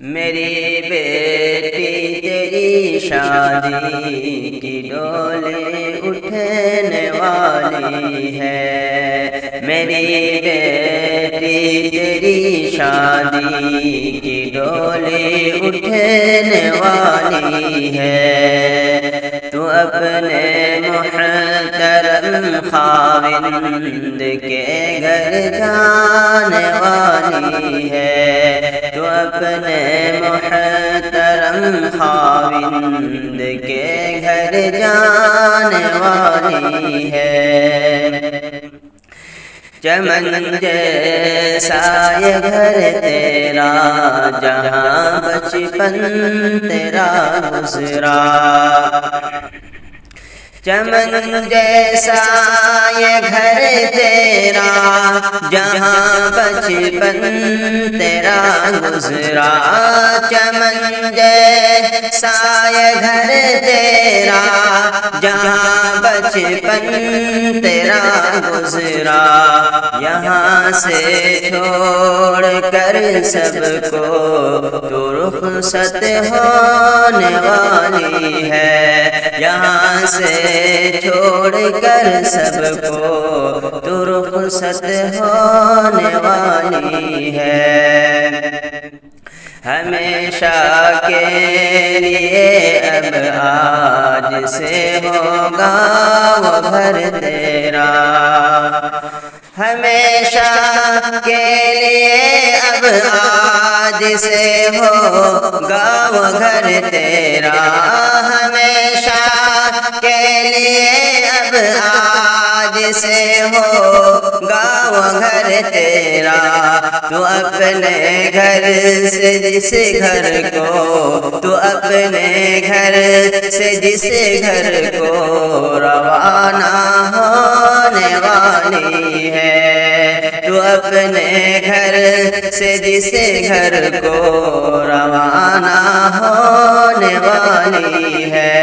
میری بیٹی تیری شادی کی ڈولی اٹھنے والی ہے، میری بیٹی تیری شادی کی ڈولی اٹھنے والی ہے، تو اپنے محترم خاوند کے گھر جانے والی ہے، تو اپنے محترم خاوند کے گھر جانے والی ہے۔ چمن جیسا یہ گھر تیرا جہاں بچپن تیرا گزرا، چمن جیسا یہ گھر تیرا جہاں بچپن تیرا گزرا، چمن جیسا یہ گھر تیرا جہاں بچپن تیرا گزرا، یہاں سے چھوڑ کر سب کو تو رخصت ہونے والی ہے، یہاں سے چھوڑ کر سب کو تو رخصت ہونے والی ہے، ہمیشہ کے لیے اب آج سے ہوگا وہ گھر تیرا، ہمیشہ کے لیے اب آج سے ہوگا وہ گھر تیرا، ہمیشہ کے لیے اب آج سے ہوگا وہ گھر تیرا، تو اپنے گھر سے جس گھر کو، تو اپنے گھر سے جس گھر کو روانہ ہونے والی ہے، تو اپنے گھر سے جس گھر کو روانہ ہونے والی ہے،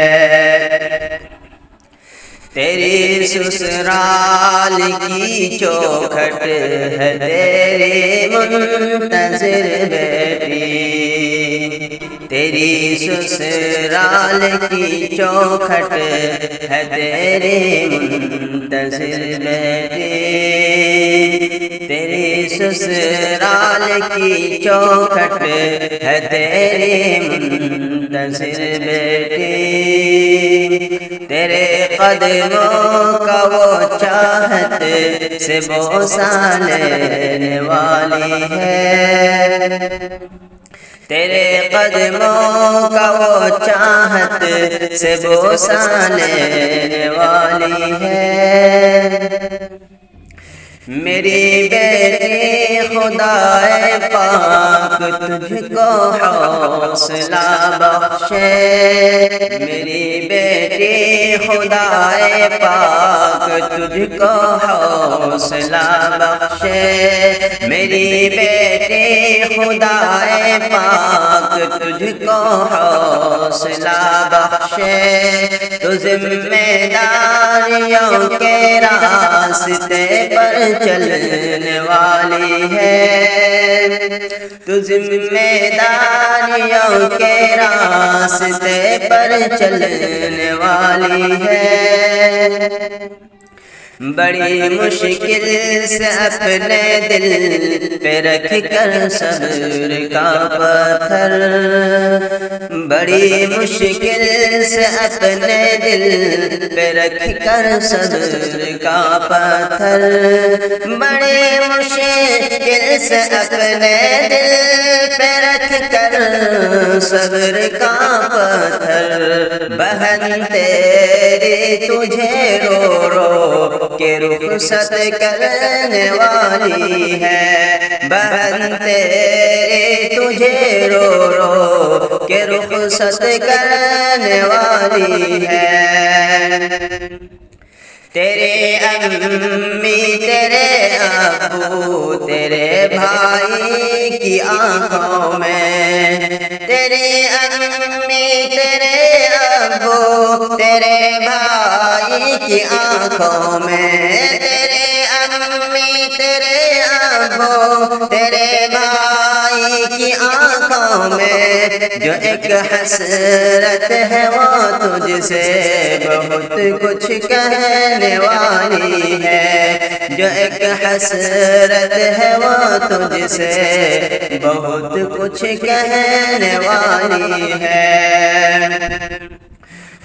تیری سسرال کی چوکھٹ ہے تیری منتظر بیٹی، تیری سسرال کی چوکھٹ ہے تیری منتظر بیٹی، تیری سسرال کی چوکھٹ ہے تیری منتظر بیٹی، تیرے قدموں کا وہ چاہت سے بوسہ لینے والی ہے، تیرے قدموں کا وہ چاہت سے بوسہ لینے والی ہے، میری بیٹی خدائے پاک تجھ کو حوصلہ بخشے، میری بیٹی خدائے پاک تجھ کو حوصلہ بخشے، میری بیٹی خدائے پاک تجھ کو حوصلہ بخشے، تو ذمہ داریوں کے راستے پر چلنے والی ہے، تو ذمہ داریوں کے راستے پر چلنے والی ہے، بڑی مشکل سے اپنے دل پہ رکھ کر صبر کا پتھر، بڑی مشکل سے اپنے دل پہ رکھ کر صبر کا پتھر، بڑی مشکل سے اپنے دل پہ رکھ کر صبر کا پتھر، بہن تیری تجھے رو رو کہ رخصت کرنے والی ہے، بہن تیری تجھے رو رو کہ رخصت کرنے والی ہے، تیرے امی تیرے ابو تیرے بھائی کی آنکھوں میں، تیرے امی تیرے ابو تیرے بھائی کی آنکھوں میں، تیرے امی تیرے ابو تیرے بھائی والی کی آنکھوں میں جو ایک حسرت ہے وہ تجھ سے بہت کچھ کہنے والی ہے، جو ایک حسرت ہے وہ تجھ سے بہت کچھ کہنے والی ہے۔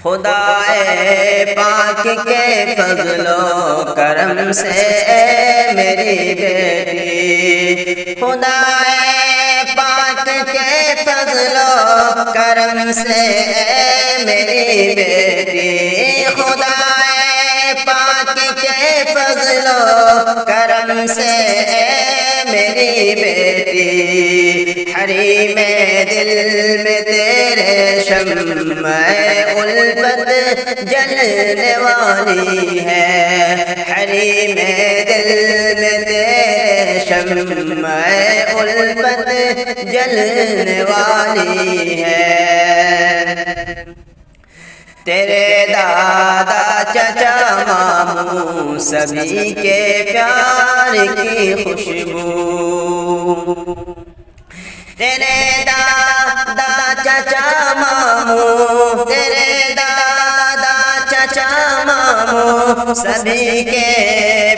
خدائے پاک کے فضل و کرم سے اے میری بیٹی، خدائے پاک کے فضل و کرم سے اے میری بیٹی، خدائے پاک کے فضل و کرم سے اے میری بیٹی، حریم دل میں تیرے شمع الفت جلنے والی ہے، حریم دل میں تیرے شمع الفت جلنے والی ہے۔ تیرے دادا چچا ماموں سبھی کے پیار کی خوشبو، تیرے دادا چچا ماموں، تیرے دادا چچا ماموں سبھی کے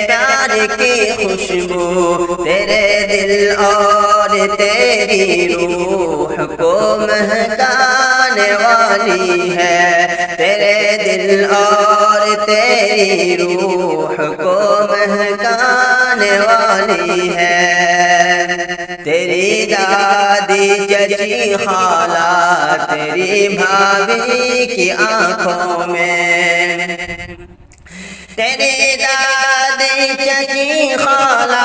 پیار کی خوشبو، تیرے دل اور تیری روح کو مہکانے والی ہے، تیرے دل اور تیری روح کو مہکانے والی ہے۔ تیری دادی چچی خالہ تیری بھابھی کی آنکھوں میں، تیری دادی چچی خالہ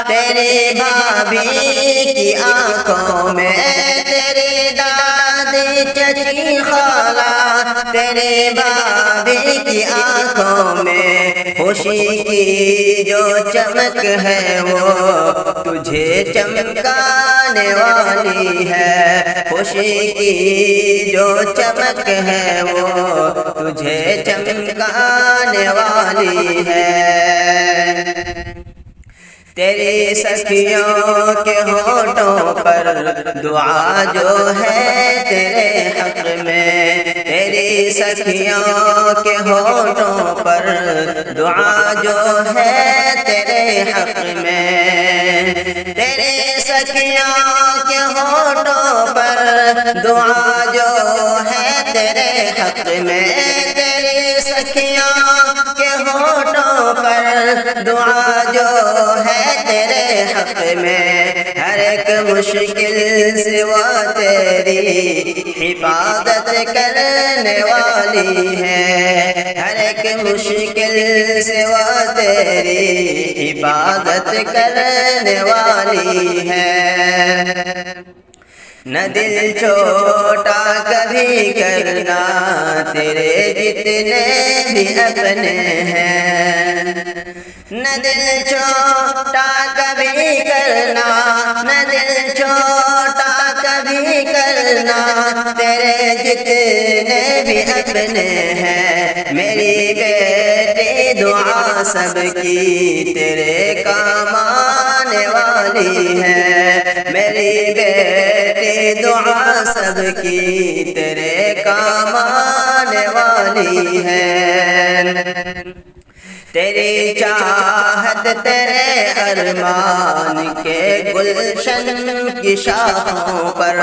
تیری بھابھی کی آنکھوں میں، تیری دادی چچی خالہ تیری بھابھی کی آنکھوں میں، خوشی کی جو چمک ہے وہ تجھے چمکانے والی ہے، خوشی کی جو چمک ہے وہ تجھے چمکانے والی ہے۔ تیری سخیوں کے ہونٹوں پر دعا جو ہے تیرے حق میں، تیری سخیوں کے ہونٹوں پر دعا جو ہے تیرے حق میں، تیری سخیوں کے ہونٹوں پر دعا جو ہے تیرے حق میں، تیری سخیوں کے ہونٹوں پر دعا جو ہے تیرے حق میں، ہر ایک مشکل سے وہ تیری حفاظت کرنے والی ہے، ہر ایک مشکل سے وہ تیری حفاظت کرنے والی ہے۔ نہ دل چھوٹا کبھی کرنا تیرے جتنے بھی اپنے ہیں، نہ دل چھوٹا کبھی کرنا، نہ دل چھوٹا کبھی کرنا تیرے جتنے بھی اپنے ہیں، میری بیٹی دعا سب کی تیرے کام آنے والی ہے، میری بیٹی دعا سب کی تیرے کام آنے والی ہے۔ تیری چاہت تیرے ارمان کے گلشن کی شاخوں پر،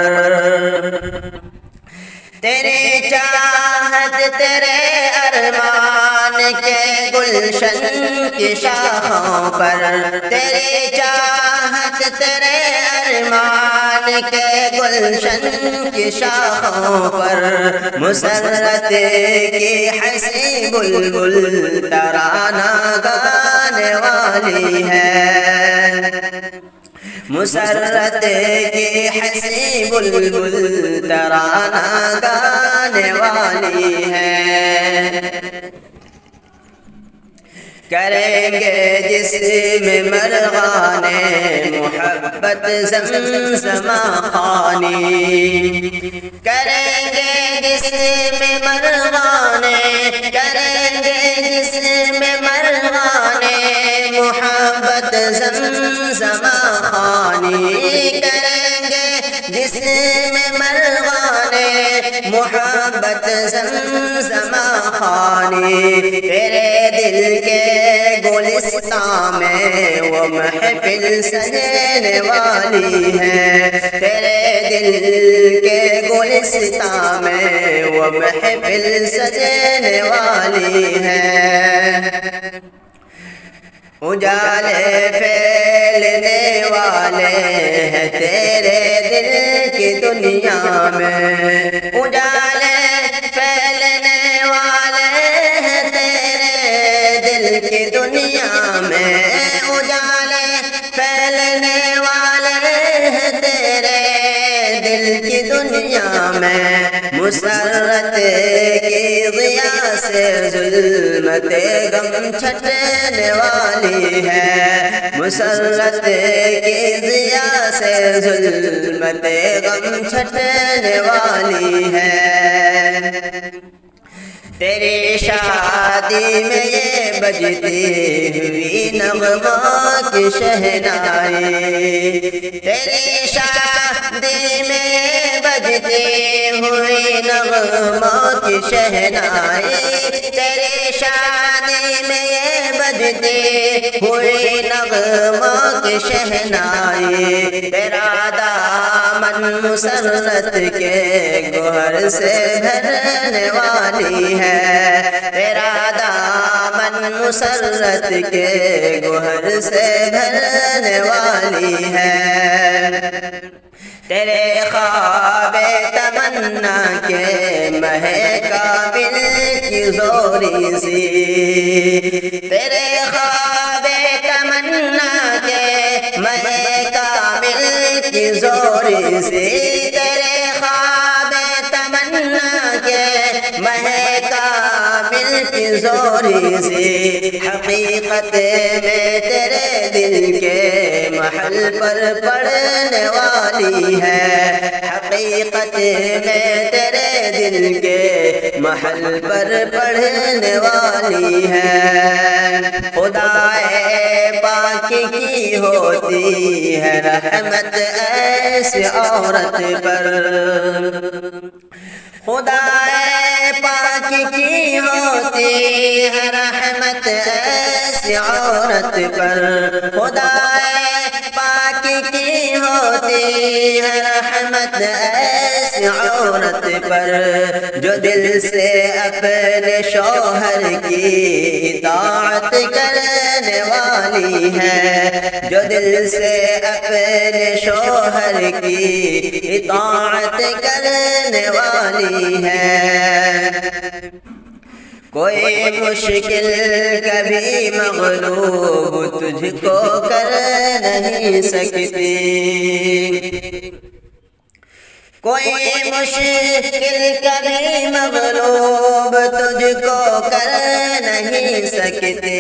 تیری چاہت تیرے ارمان کے گلشن کی شاخوں پر، تیری چاہت تیرے ارمان کے گلشن کی شاخوں پر، مسرت کی حسی بلبل ترانہ گانے والی ہے، مسرت کی حسی بلبل ترانہ گانے والی ہے۔ کریں گے جس میں مرغان محبت زمزمہ خوانی، کریں گے جس میں مرغان، کریں گے جس میں مرغان محبت زمزمہ خوانی، کریں گے جسم مرغان محبت زمزمہ خوانی، تیرے دل کے گلستان میں وہ محفل سجنے والی ہے، تیرے دل کے گلستان میں وہ محفل سجنے والی ہے۔ اجالے پھیلنے والے ہیں تیرے دل کی دنیا میں، اجالے پھیلنے والے ہیں تیرے دل کی دنیا میں، اجالے پھیلنے والے ہیں تیرے دل کی دنیا میں، مسرت کی ضیاء سے ظلمت غم چھٹنے والی ہے، مسرت کی ضیاء سے ظلمت غم چھٹنے والی ہے۔ تیری شادی میں یہ بجتی ہوئی نغمہ کی شہنائی، تیری شادی میں یہ بجتی ہوئی نغمہ کی شہنائی، تیری شادی میں یہ بجتی ہوئی نغمہ کی شہنائی، تیرا دامن مسرت کے گوہر سے بھرنے والی ہے، تیرا دامن مسرت کے گوہر سے بھرنے والی ہے۔ تیرے خواب تمنا کے مہکابل کی زوری سی، تیرے خواب تمنا کے مہکابل کی زوری سی، تیرے خواب تمنا کے مہکابل کی زوری سی، حقیقت میں تیرے دل کے محل پر پڑھنے والی ہے، حقیقت میں تیرے دل کے محل پر پڑھنے والی ہے۔ خدائے پاک کی ہوتی ہے رحمت ایسی عورت پر، خدائے پاک کی ہوتی ہے رحمت ایسی عورت پر، خدائے پاک کی ہوتی ہے رحمت ایسی عورت پر، جو دل سے اپنے شوہر کی اطاعت کرنے والی ہے، جو دل سے اپنے شوہر کی اطاعت کرنے والی ہے۔ کوئی مشکل کبھی مغلوب تجھ کو کر نہیں سکتی، کوئی مشکل کبھی مغلوب تجھ کو کر نہیں سکتے،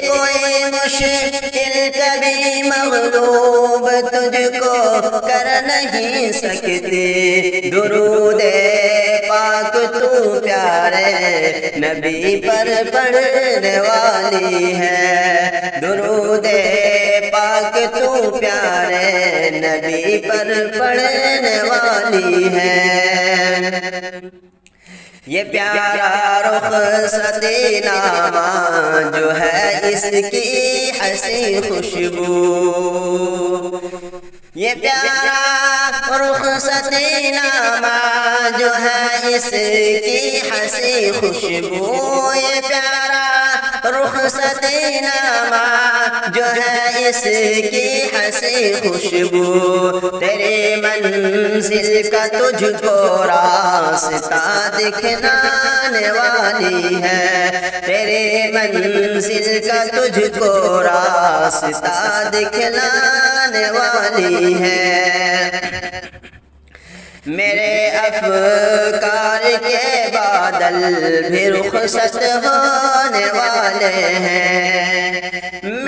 کوئی مشکل کبھی مغلوب تجھ کو کر نہیں سکتے، درود پاک تو پیارے نبی پر پڑھنے والی ہے، درود پاک تو پیارے نبی پر پڑھنے والی ہے۔ یہ پیارا رخصت نامہ جو ہے اس کی حسین خوشبو، یہ پیارا رخصت نامہ جو ہے اس کی حسین خوشبو، یہ پیارا رخصت نامہ جو ہے اس کی حسین خوشبو، تیرے منزل کا تجھ کو راستہ دکھلانے والی ہے، تیرے منزل کا تجھ کو راستہ دکھلانے والی ہے۔ میرے افکار کے بادل بھی رخصت ہونے والے ہیں،